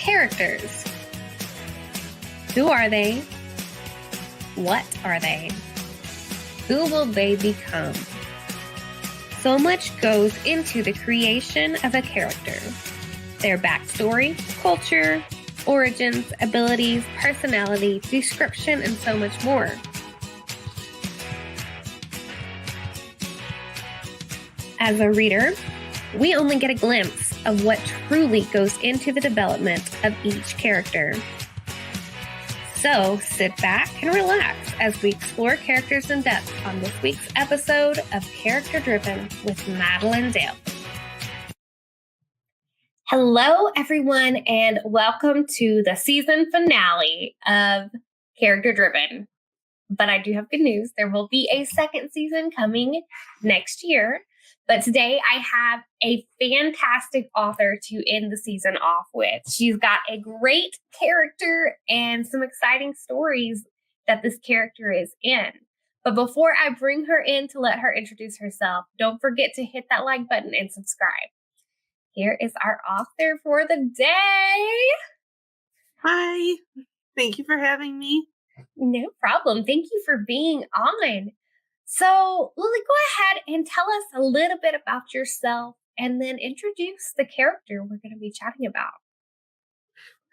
Characters. Who are they? What are they? Who will they become? So much goes into the creation of a character. Their backstory, culture, origins, abilities, personality, description, and so much more. As a reader, we only get a glimpse of what truly goes into the development of each character. So sit back and relax as we explore characters in depth on this week's episode of Character Driven with Madilynn Dale. Hello, everyone, and welcome to the season finale of Character Driven. But I do have good news. There will be a second season coming next year. But today I have a fantastic author to end the season off with. She's got a great character and some exciting stories that this character is in. But before I bring her in to let her introduce herself, don't forget to hit that like button and subscribe. Here is our author for the day. Hi. Thank you for having me. No problem. Thank you for being on. So, Lily, go ahead and tell us a little bit about yourself and then introduce the character we're going to be chatting about.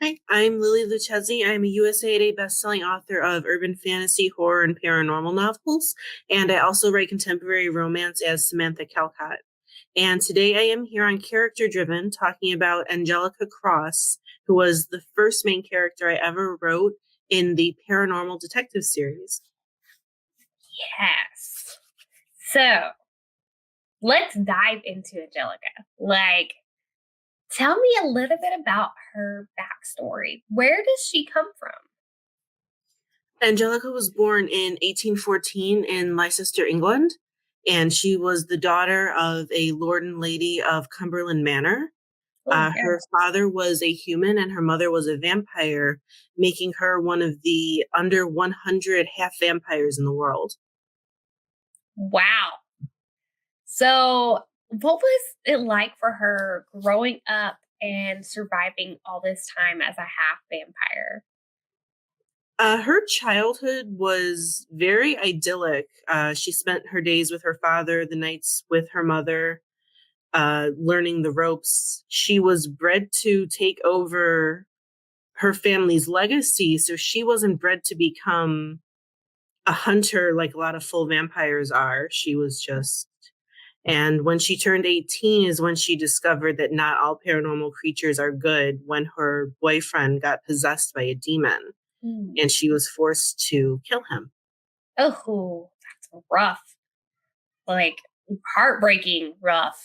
Hi, I'm Lily Luchesi. I'm a USA Today bestselling author of urban fantasy, horror, and paranormal novels, and I also write contemporary romance as Samantha Calcott. And today I am here on Character Driven talking about Angelica Cross, who was the first main character I ever wrote in the Paranormal Detective series. Yes. So let's dive into Angelica. Tell me a little bit about her backstory. Where does she come from? Angelica was born in 1814 in Leicester, England, and she was the daughter of a lord and lady of Cumberland Manor. Her father was a human and her mother was a vampire, making her one of the under 100 half vampires in the world. Wow. So what was it like for her growing up and surviving all this time as a half vampire? Her childhood was very idyllic. She spent her days with her father, the nights with her mother, learning the ropes. She was bred to take over her family's legacy, so she wasn't bred to become a hunter like a lot of full vampires are. She was just... And when she turned 18 is when she discovered that not all paranormal creatures are good, when her boyfriend got possessed by a demon and she was forced to kill him. Oh, that's rough. Heartbreaking rough.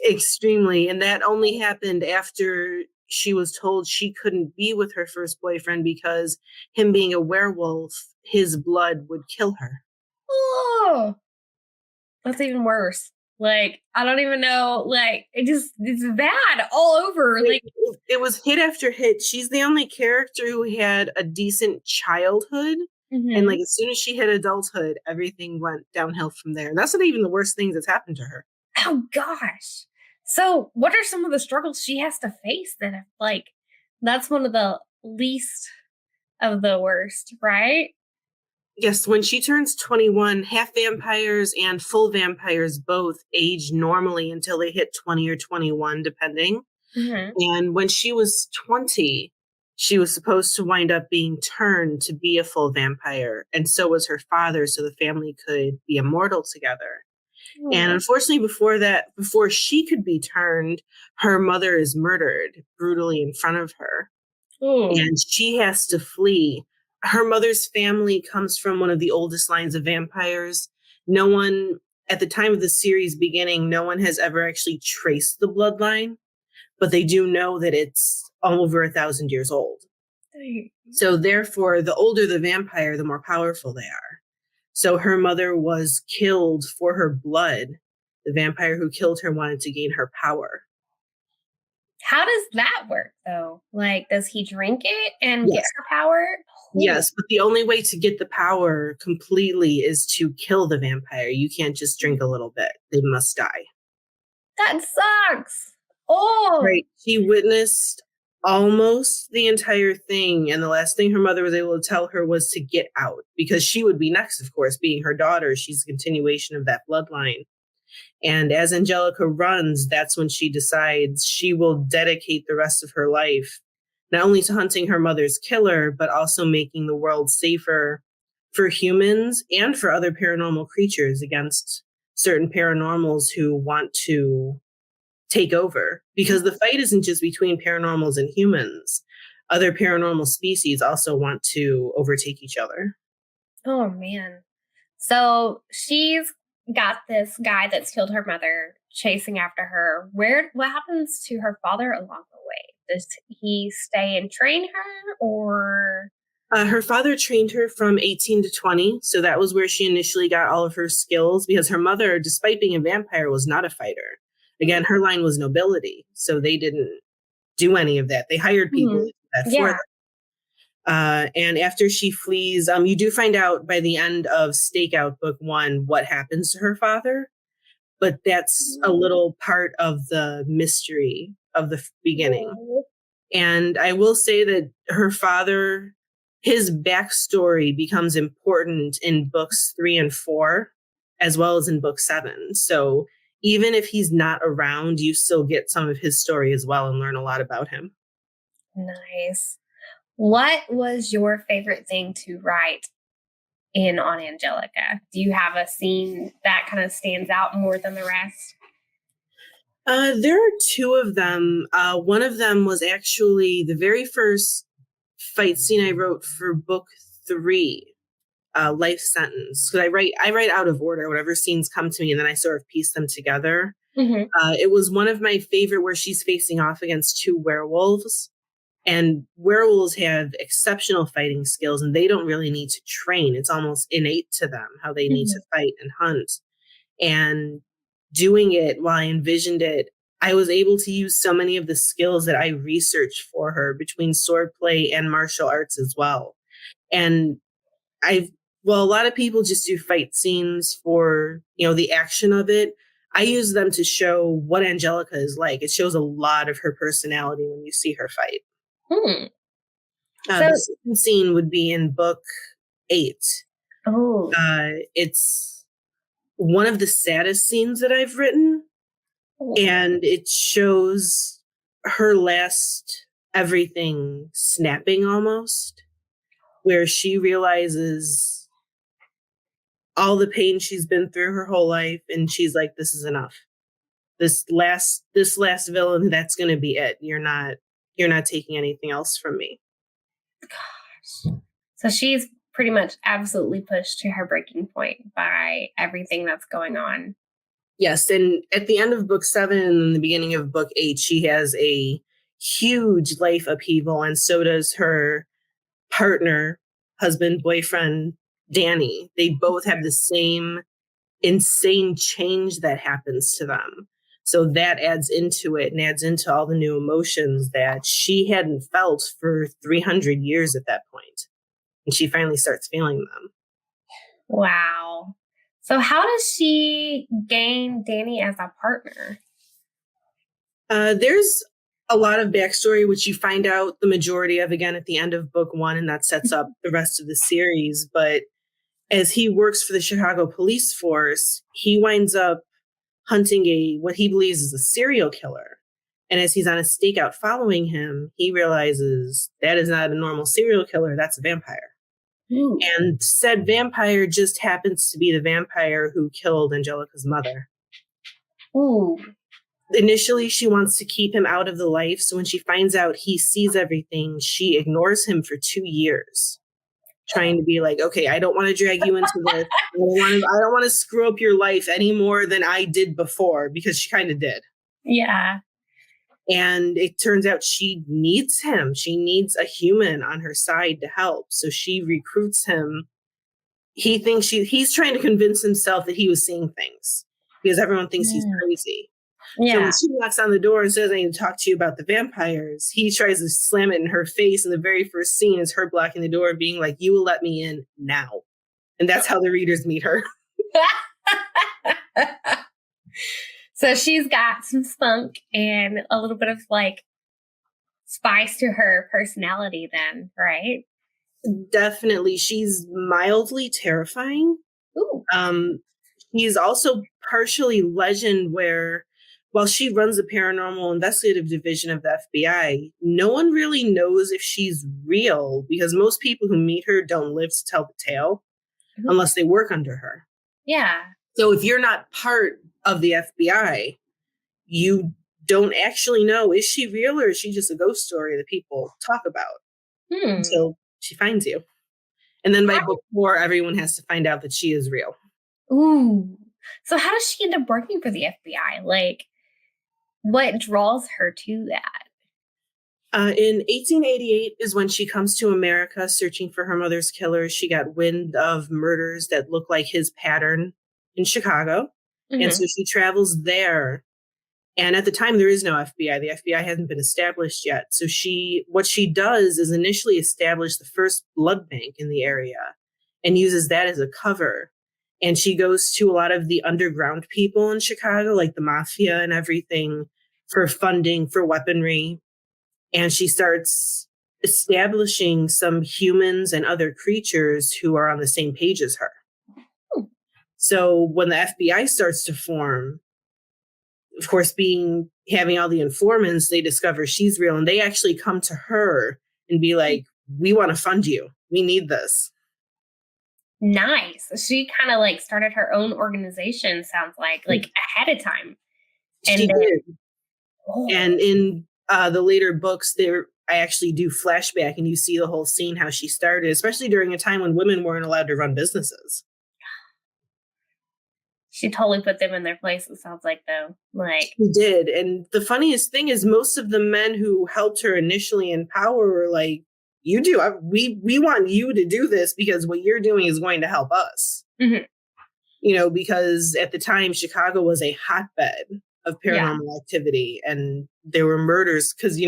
Extremely. And that only happened after she was told she couldn't be with her first boyfriend because him being a werewolf, his blood would kill her. Oh, that's even worse. I don't even know. It's bad all over. It was hit after hit. She's the only character who had a decent childhood. Mm-hmm. And as soon as she hit adulthood, everything went downhill from there. And that's not even the worst things that's happened to her. Oh, gosh. So what are some of the struggles she has to face then? That's one of the least of the worst, right? Yes, when she turns 21, half vampires and full vampires both age normally until they hit 20 or 21, depending. Mm-hmm. And when she was 20, she was supposed to wind up being turned to be a full vampire. And so was her father, so the family could be immortal together. Mm-hmm. And unfortunately, before she could be turned, her mother is murdered brutally in front of her. Mm. And she has to flee. Her mother's family comes from one of the oldest lines of vampires. No one, at the time of the series beginning, no one has ever actually traced the bloodline, but they do know that it's over 1,000 years old. So therefore, the older the vampire, the more powerful they are. So her mother was killed for her blood. The vampire who killed her wanted to gain her power. How does that work, though? Does he drink it and get her power? Yes, but the only way to get the power completely is to kill the vampire. You can't just drink a little bit. They must die. That sucks. Oh. Right. She witnessed almost the entire thing. And the last thing her mother was able to tell her was to get out, because she would be next, of course, being her daughter. She's a continuation of that bloodline. And as Angelica runs, that's when she decides she will dedicate the rest of her life not only to hunting her mother's killer, but also making the world safer for humans and for other paranormal creatures against certain paranormals who want to take over. Because the fight isn't just between paranormals and humans. Other paranormal species also want to overtake each other. Oh, man. So she's got this guy that's killed her mother chasing after her. What happens to her father along the way? Does he stay and train her, or? Her father trained her from 18 to 20. So that was where she initially got all of her skills, because her mother, despite being a vampire, was not a fighter. Again, her line was nobility. So they didn't do any of that. They hired people to do that for them. And after she flees, you do find out by the end of Stakeout Book 1 what happens to her father. But that's a little part of the mystery of the beginning. And I will say that her father, his backstory becomes important in books 3 and 4, as well as in book 7. So even if he's not around, you still get some of his story as well and learn a lot about him. Nice. What was your favorite thing to write in on Angelica? Do you have a scene that kind of stands out more than the rest? There are 2 of them. One of them was actually the very first fight scene I wrote for book 3, Life Sentence. Because I write out of order, whatever scenes come to me, and then I sort of piece them together. Mm-hmm. It was one of my favorite, where she's facing off against 2 werewolves. And werewolves have exceptional fighting skills, and they don't really need to train. It's almost innate to them how they need to fight and hunt. And doing it, while I envisioned it, I was able to use so many of the skills that I researched for her between swordplay and martial arts as well. And a lot of people just do fight scenes for, the action of it. I use them to show what Angelica is like. It shows a lot of her personality when you see her fight. The second scene would be in book 8. Oh. It's one of the saddest scenes that I've written. And it shows her last everything snapping almost, where she realizes all the pain she's been through her whole life. And she's like, this is enough. This last villain, that's going to be it. You're not taking anything else from me. Gosh. So she's pretty much absolutely pushed to her breaking point by everything that's going on. Yes. And at the end of book 7 and the beginning of book 8, she has a huge life upheaval. And so does her partner, husband, boyfriend, Danny. They both have the same insane change that happens to them. So that adds into it and adds into all the new emotions that she hadn't felt for 300 years at that point. And she finally starts feeling them. Wow. So how does she gain Danny as a partner? There's a lot of backstory, which you find out the majority of again at the end of book 1, and that sets up the rest of the series. But as he works for the Chicago police force, he winds up hunting what he believes is a serial killer. And as he's on a stakeout following him, he realizes that is not a normal serial killer, that's a vampire. Ooh. And said vampire just happens to be the vampire who killed Angelica's mother. Ooh. Initially, she wants to keep him out of the life. So when she finds out he sees everything, she ignores him for 2 years, trying to be like, okay, I don't want to drag you into this. I don't want to screw up your life any more than I did before, because she kind of did. Yeah. And it turns out she needs him. She needs a human on her side to help. So she recruits him. He thinks he's trying to convince himself that he was seeing things, because everyone thinks he's crazy. Yeah. So when she knocks on the door and says, I need to talk to you about the vampires, he tries to slam it in her face. And the very first scene is her blocking the door and being like, you will let me in now. And that's how the readers meet her. So she's got some spunk and a little bit of like spice to her personality then, right? Definitely. She's mildly terrifying. Ooh. He's also partially legend where while she runs the paranormal investigative division of the FBI, no one really knows if she's real because most people who meet her don't live to tell the tale unless they work under her. Yeah. So if you're not part of the FBI, you don't actually know, is she real or is she just a ghost story that people talk about until she finds you? And then by book 4, everyone has to find out that she is real. Ooh. So how does she end up working for the FBI? Like, what draws her to that? In 1888 is when she comes to America searching for her mother's killers. She got wind of murders that look like his pattern in Chicago. And so she travels there. And at the time, there is no FBI. The FBI hasn't been established yet. So what she does is initially establish the first blood bank in the area and uses that as a cover. And she goes to a lot of the underground people in Chicago, like the mafia and everything, for funding, for weaponry. And she starts establishing some humans and other creatures who are on the same page as her. So when the FBI starts to form, of course, having all the informants, they discover she's real and they actually come to her and be like, we want to fund you. We need this. Nice. She kind of like started her own organization, sounds like ahead of time. She did. And in the later books, I actually do flashback and you see the whole scene, how she started, especially during a time when women weren't allowed to run businesses. She totally put them in their place, it sounds like, though. She did. And the funniest thing is most of the men who helped her initially in power were like, we want you to do this because what you're doing is going to help us. Because at the time, Chicago was a hotbed of paranormal activity and there were murders because,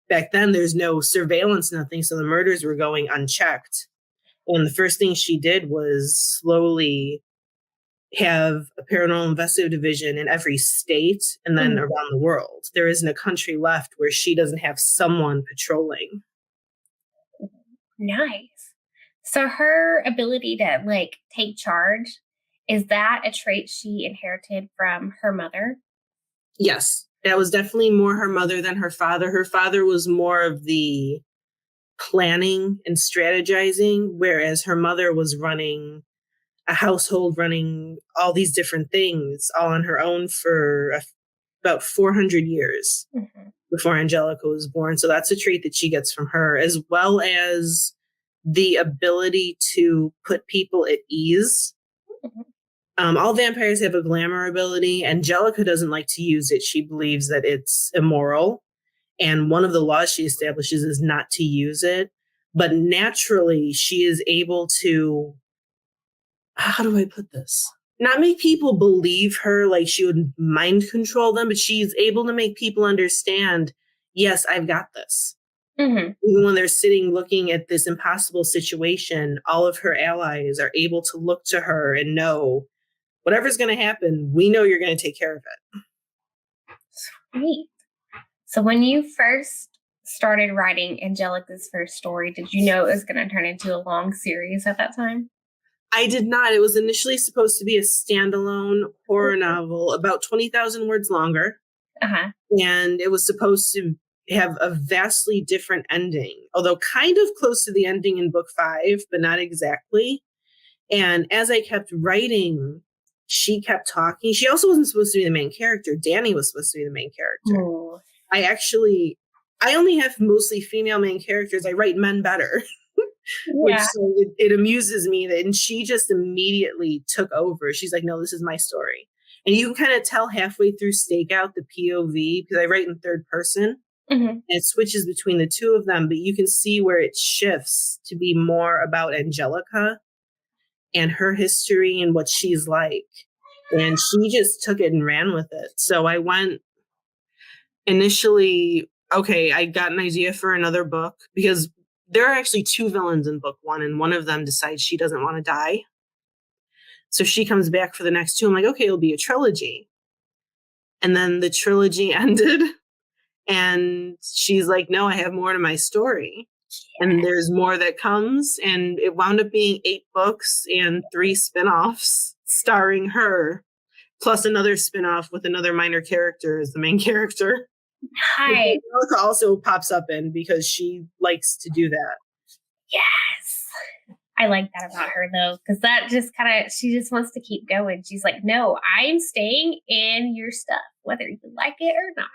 back then there's no surveillance, nothing. So the murders were going unchecked. And the first thing she did was slowly have a paranormal investigative division in every state and then around the world. There isn't a country left where she doesn't have someone patrolling. Nice. So her ability to take charge, is that a trait she inherited from her mother? Yes, that was definitely more her mother than her father. Her father was more of the planning and strategizing, whereas her mother was running a household, running all these different things all on her own for about 400 years before Angelica was born. So that's a trait that she gets from her, as well as the ability to put people at ease. All vampires have a glamour ability. Angelica doesn't like to use it. She believes that it's immoral. And one of the laws she establishes is not to use it. But naturally, she is able to, how do I put this? Not make people believe her like she would mind control them, but she's able to make people understand, yes, I've got this. Even when they're sitting looking at this impossible situation, all of her allies are able to look to her and know whatever's going to happen, we know you're going to take care of it. Sweet. So when you first started writing Angelica's first story, did you know it was going to turn into a long series at that time? I did not. It was initially supposed to be a standalone horror novel, about 20,000 words longer. And it was supposed to have a vastly different ending, although kind of close to the ending in book 5, but not exactly. And as I kept writing, she kept talking. She also wasn't supposed to be the main character. Danny was supposed to be the main character. Ooh. I only have mostly female main characters. I write men better. Which so it amuses me that, and she just immediately took over. She's like, no, this is my story. And you can kind of tell halfway through Stakeout the POV, because I write in third person. And it switches between the two of them, but you can see where it shifts to be more about Angelica and her history and what she's like. And she just took it and ran with it. So I went initially, I got an idea for another book because there are actually 2 villains in book 1, and one of them decides she doesn't want to die. So she comes back for the next 2. I'm like, okay, it'll be a trilogy. And then the trilogy ended. And she's like, no, I have more to my story. Yeah. And there's more that comes. And it wound up being 8 books and 3 spinoffs starring her, plus another spinoff with another minor character as the main character. Hi. Angelica also pops up in because she likes to do that. Yes. I like that about her though, because that just kind of, she just wants to keep going. She's like, no, I'm staying in your stuff, whether you like it or not.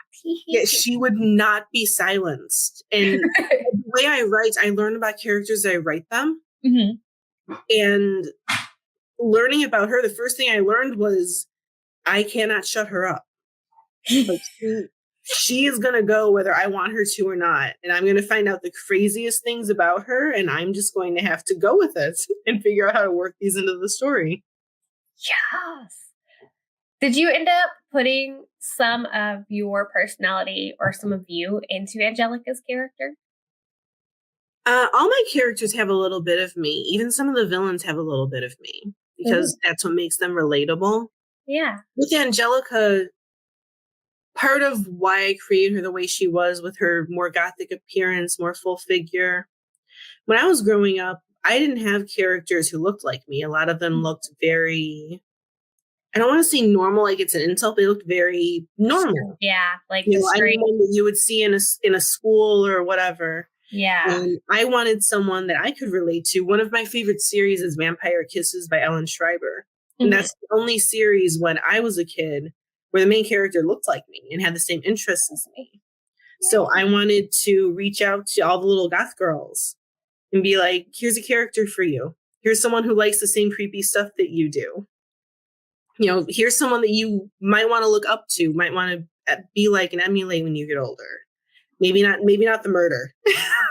Yeah, she would not be silenced. And the way I write, I learn about characters as I write them. Mm-hmm. And learning about her, the first thing I learned was I cannot shut her up. Like she is going to go whether I want her to or not. And I'm going to find out the craziest things about her. And I'm just going to have to go with it and figure out how to work these into the story. Yes. Did you end up putting some of your personality or some of you into Angelica's character? All my characters have a little bit of me. Even some of the villains have a little bit of me because that's what makes them relatable. Yeah. With Angelica, part of why I created her the way she was with her more gothic appearance, more full figure. When I was growing up, I didn't have characters who looked like me. A lot of them looked very, I don't want to say normal, like it's an insult. They looked very normal. Yeah, like anyone that you would see in a school or whatever. Yeah. And I wanted someone that I could relate to. One of my favorite series is Vampire Kisses by Ellen Schreiber. And that's the only series when I was a kid where the main character looked like me and had the same interests as me. So I wanted to reach out to all the little goth girls and be like, here's a character for you. Here's someone who likes the same creepy stuff that you do. Here's someone that you might want to look up to, might want to be like and emulate when you get older. Maybe not the murder.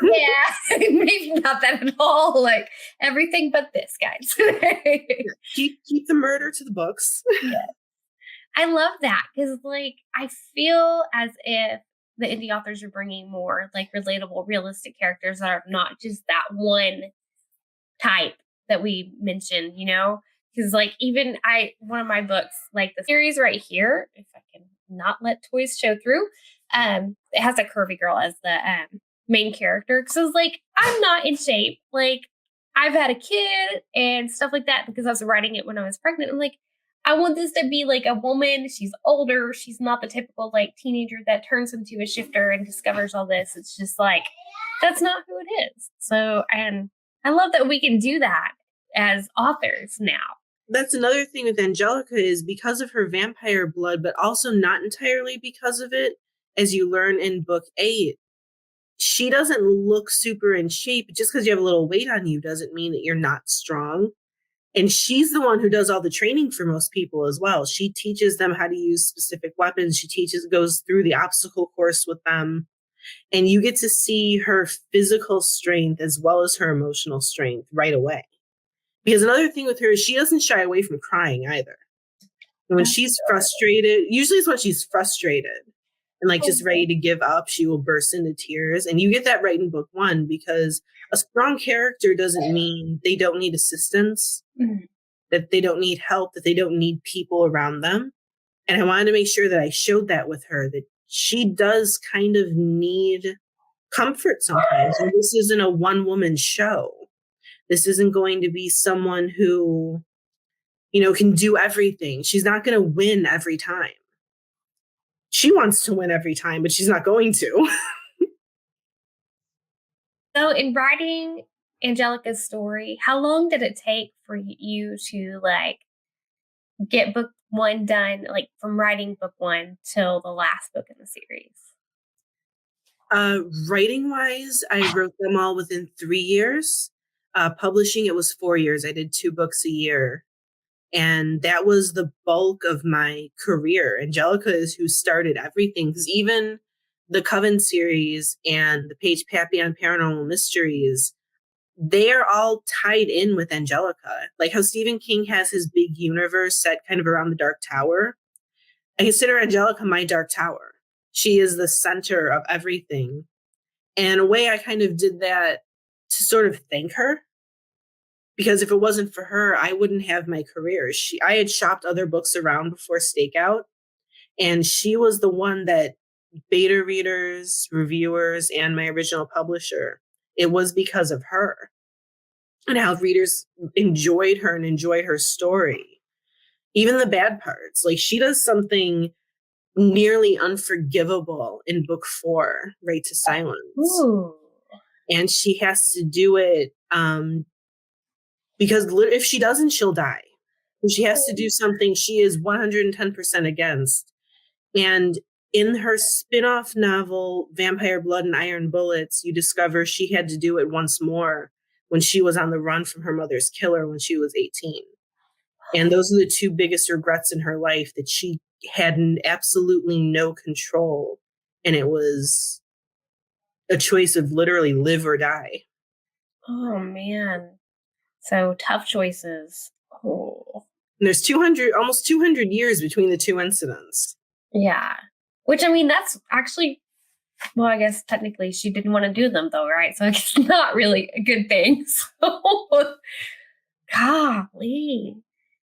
Yeah, maybe not that at all. Like everything but this, guys. Keep the murder to the books. Yeah. I love that because, like, I feel as if the indie authors are bringing more like relatable, realistic characters that are not just that one type that we mentioned. Because like even one of my books, like the series right here, if I can not let toys show through, it has a curvy girl as the main character. Because I was like, I'm not in shape. Like I've had a kid and stuff like that because I was writing it when I was pregnant. I'm like, I want this to be like a woman. She's older. She's not the typical like teenager that turns into a shifter and discovers all this. It's just like, that's not who it is. So, and I love that we can do that as authors now. That's another thing with Angelica is because of her vampire blood, but also not entirely because of it. As you learn in book 8, she doesn't look super in shape. Just because you have a little weight on you doesn't mean that you're not strong. And she's the one who does all the training for most people as well. She teaches them how to use specific weapons. She goes through the obstacle course with them. And you get to see her physical strength as well as her emotional strength right away. Because another thing with her is she doesn't shy away from crying either. And when she's frustrated, usually it's when she's frustrated and like just ready to give up, she will burst into tears. And you get that right in book 1 because a strong character doesn't mean they don't need assistance, that they don't need help, that they don't need people around them. And I wanted to make sure that I showed that with her, that she does kind of need comfort sometimes. And this isn't a one-woman show. This isn't going to be someone who, can do everything. She's not going to win every time. She wants to win every time, but she's not going to. So in writing Angelica's story, how long did it take for you to like get book 1 done, like from writing book 1 till the last book in the series? Writing wise, I wrote them all within 3 years. Publishing, it was 4 years. I did 2 books a year. And that was the bulk of my career. Angelica is who started everything. Because even the Coven series and the Paige Papillon Paranormal Mysteries, they are all tied in with Angelica. Like how Stephen King has his big universe set kind of around the Dark Tower. I consider Angelica my Dark Tower. She is the center of everything. And in a way, I kind of did that to sort of thank her. Because if it wasn't for her, I wouldn't have my career. I had shopped other books around before Stakeout. And she was the one that beta readers, reviewers, and my original publisher, it was because of her and how readers enjoyed her and enjoyed her story. Even the bad parts. Like, she does something nearly unforgivable in book 4, Right to Silence. Ooh. And she has to do it because if she doesn't, she'll die. She has to do something she is 110% against. And in her spin-off novel, Vampire Blood and Iron Bullets, you discover she had to do it once more when she was on the run from her mother's killer when she was 18. And those are the two biggest regrets in her life, that she had absolutely no control. And it was a choice of literally live or die. Oh, man. So tough choices. Oh. And there's almost 200 years between the two incidents. Yeah. Which, I mean, that's actually, well, I guess technically she didn't want to do them, though, right? So it's not really a good thing. So, golly.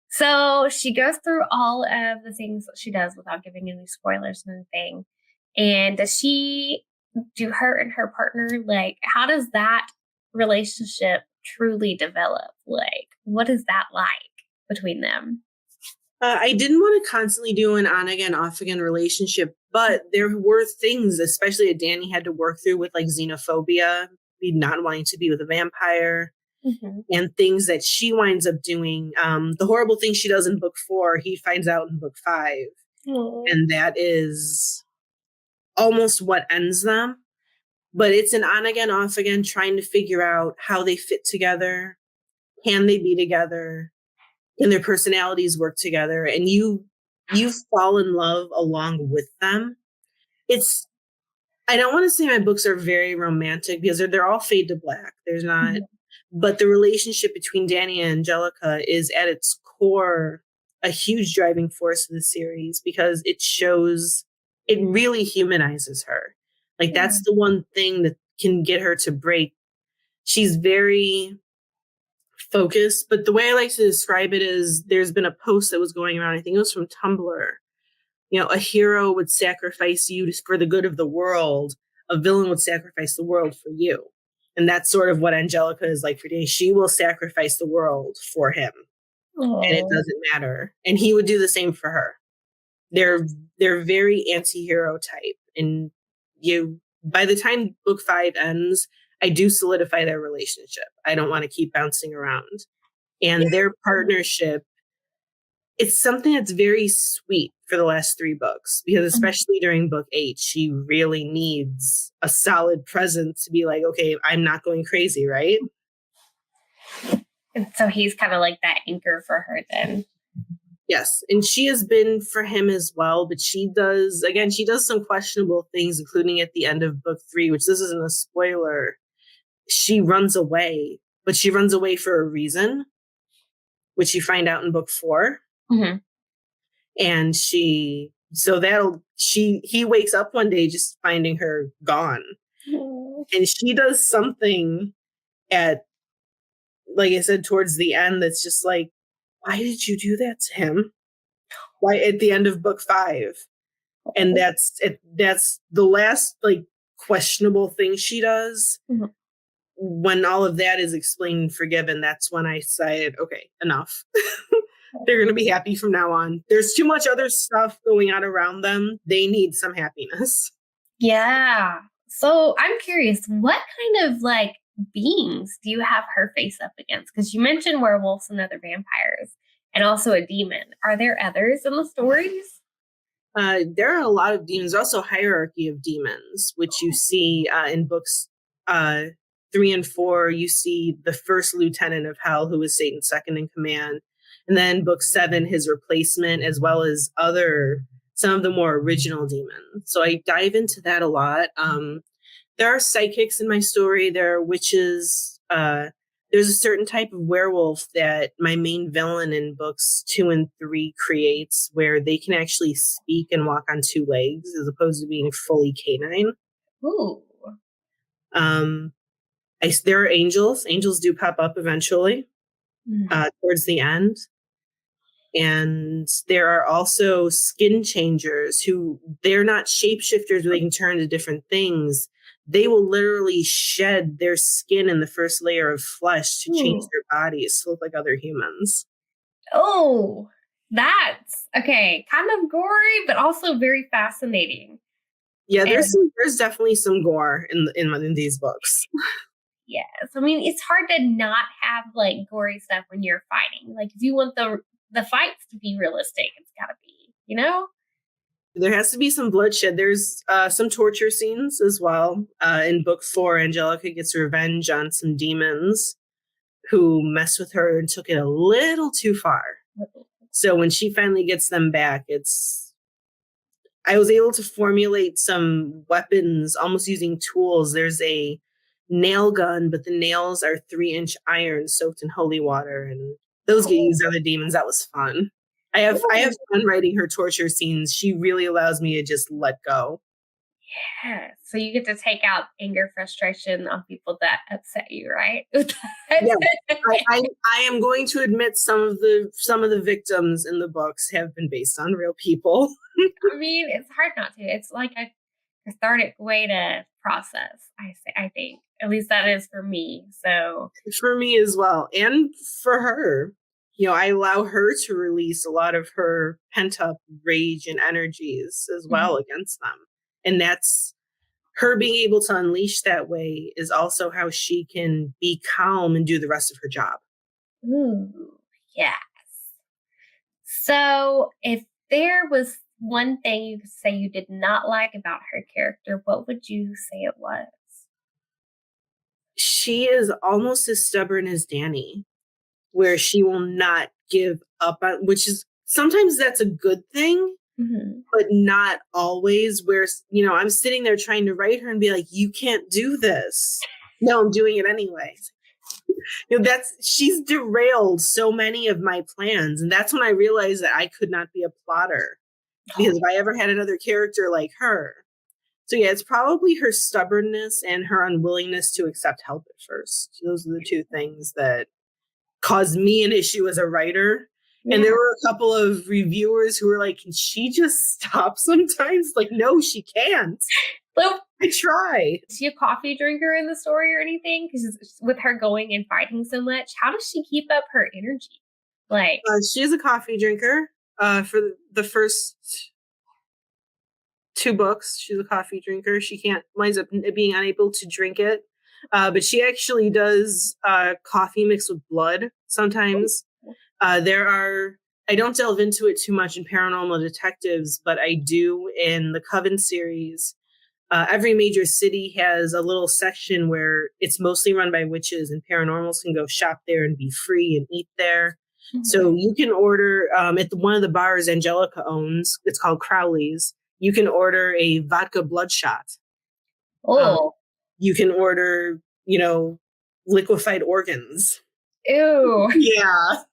So she goes through all of the things that she does without giving any spoilers and anything. And does she do her and her partner, like, how does that relationship truly develop? Like, what is that like between them? I didn't want to constantly do an on again, off again relationship, but there were things, especially that Danny had to work through with, like xenophobia, not wanting to be with a vampire, and things that she winds up doing. The horrible thing she does in book 4, he finds out in book 5. And that is almost what ends them. But it's an on again, off again, trying to figure out how they fit together. Can they be together? And their personalities work together, and you fall in love along with them. I don't want to say my books are very romantic because they're all fade to black. There's not, but the relationship between Danny and Angelica is at its core a huge driving force of the series, because it really humanizes her. Like, that's the one thing that can get her to break. She's very focus, but the way I like to describe it is, there's been a post that was going around, I think it was from Tumblr, a hero would sacrifice you for the good of the world, a villain would sacrifice the world for you. And that's sort of what Angelica is like for Danny. She will sacrifice the world for him. Aww. And it doesn't matter. And he would do the same for her. They're very anti-hero type. And by the time book 5 ends, I do solidify their relationship. I don't want to keep bouncing around. And their partnership, it's something that's very sweet for the last 3 books, because especially during book 8, she really needs a solid presence to be like, okay, I'm not going crazy, right? And so he's kind of like that anchor for her then. Yes, and she has been for him as well, but she does some questionable things, including at the end of book 3, which this isn't a spoiler. She runs away, but she runs away for a reason, which you find out in book 4. And he wakes up one day just finding her gone. And she does something at, like I said, towards the end, that's just like, why did you do that to him? Why, at the end of book 5? And that's the last, like, questionable thing she does. When all of that is explained and forgiven, that's when I decided, okay, enough. They're going to be happy from now on. There's too much other stuff going on around them. They need some happiness. Yeah. So I'm curious, what kind of, like, beings do you have her face up against? Because you mentioned werewolves and other vampires, and also a demon. Are there others in the stories? There are a lot of demons. There's also a hierarchy of demons, which you see in books 3 and 4. You see the first lieutenant of Hell, who is Satan's second in command. And then book 7, his replacement, as well as some of the more original demons. So I dive into that a lot. There are psychics in my story. There are witches. There's a certain type of werewolf that my main villain in books 2 and 3 creates, where they can actually speak and walk on 2 legs as opposed to being fully canine. Ooh. There are angels. Angels do pop up eventually towards the end. And there are also skin changers who they're not shapeshifters where they can turn to different things. They will literally shed their skin in the first layer of flesh to change their bodies to look like other humans. Oh, that's okay. Kind of gory, but also very fascinating. Yeah, there's definitely some gore in these books. Yes, I mean it's hard to not have like gory stuff when you're fighting. Like if you want the fights to be realistic, it's got to be, There has to be some bloodshed. There's some torture scenes as well. In book 4, Angelica gets revenge on some demons who messed with her and took it a little too far. So when she finally gets them back, I was able to formulate some weapons almost using tools. There's a nail gun, but the nails are 3-inch iron soaked in holy water, and those get used on the demons. That was fun. I have fun writing her torture scenes. She really allows me to just let go. Yeah. So you get to take out anger, frustration on people that upset you, right? Yeah. I am going to admit some of the victims in the books have been based on real people. I mean, it's hard not to. It's like a cathartic way to process. I think at least that is for me. So for me as well, and for her. I allow her to release a lot of her pent-up rage and energies as well against them. And that's her being able to unleash that way is also how she can be calm and do the rest of her job. Ooh, yes. So if there was one thing you could say you did not like about her character, what would you say it was? She is almost as stubborn as Danny, where she will not give up on, which is sometimes that's a good thing, but not always. Where, I'm sitting there trying to write her and be like, you can't do this. No, I'm doing it anyway. She's derailed so many of my plans. And that's when I realized that I could not be a plotter, because if I ever had another character like her. So yeah, it's probably her stubbornness and her unwillingness to accept help at first. Those are the two things that caused me an issue as a writer. Yeah. And there were a couple of reviewers who were like, can she just stop sometimes? Like, no, she can't. Well, I try. Is she a coffee drinker in the story or anything? Because with her going and fighting so much, how does she keep up her energy? Like, she is a coffee drinker. For the first 2 books, she's a coffee drinker. She winds up being unable to drink it. But she actually does coffee mixed with blood sometimes. I don't delve into it too much in Paranormal Detectives, but I do in the Coven series. Every major city has a little section where it's mostly run by witches, and paranormals can go shop there and be free and eat there. So you can order at one of the bars Angelica owns. It's called Crowley's. You can order a vodka bloodshot. Oh. You can order, liquefied organs. Ew. Yeah.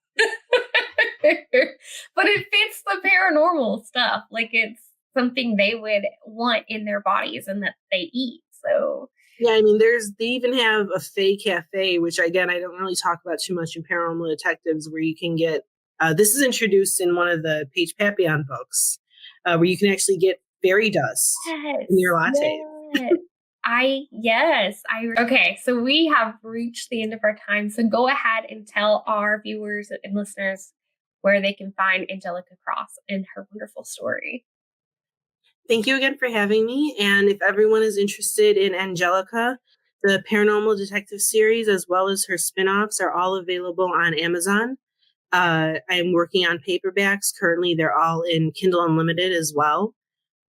But it fits the paranormal stuff. Like it's something they would want in their bodies and that they eat. So yeah, I mean, they even have a Fae Cafe, which again, I don't really talk about too much in Paranormal Detectives, where you can get, this is introduced in one of the Paige Papillon books, where you can actually get fairy dust in your latte. Yes. Okay, so we have reached the end of our time. So go ahead and tell our viewers and listeners where they can find Angelica Cross and her wonderful story. Thank you again for having me. And if everyone is interested in Angelica, the Paranormal Detective series, as well as her spinoffs, are all available on Amazon. I'm working on paperbacks. Currently, they're all in Kindle Unlimited as well.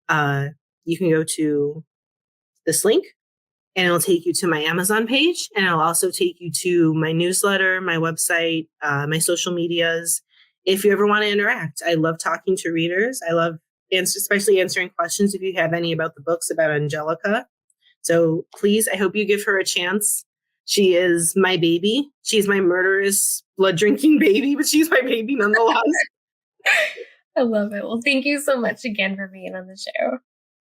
You can go to this link and it'll take you to my Amazon page, and it'll also take you to my newsletter, my website, my social medias. If you ever want to interact, I love talking to readers. I love especially answering questions if you have any about the books about Angelica. So please, I hope you give her a chance. She is my baby. She's my murderous, blood-drinking baby, but she's my baby nonetheless. I love it. Well, thank you so much again for being on the show.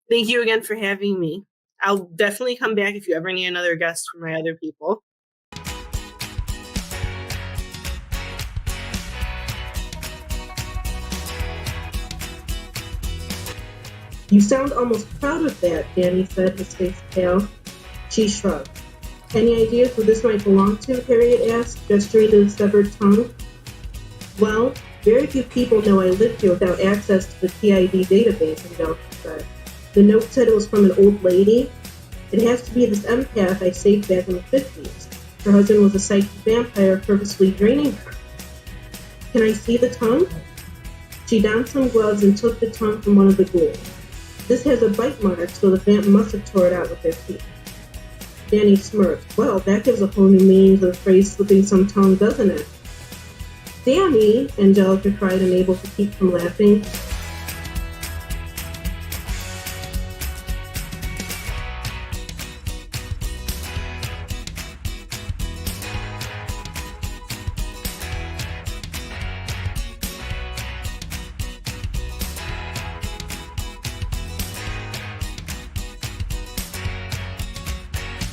Thank you again for having me. I'll definitely come back if you ever need another guest for my other people. You sound almost proud of that, Danny said, his face pale. She shrugged. Any ideas who this might belong to? Harriet asked, gesturing to the severed tongue. Well, very few people know I lived here without access to the PID database, Angelica said. The note said it was from an old lady. It has to be this empath I saved back in the 50s. Her husband was a psychic vampire purposely draining her. Can I see the tongue? She donned some gloves and took the tongue from one of the ghouls. This has a bite mark, so the vamp must have tore it out with their teeth. Danny smirked. Well, that gives a whole new meaning to the phrase slipping some tongue, doesn't it? Danny, Angelica cried, unable to keep from laughing.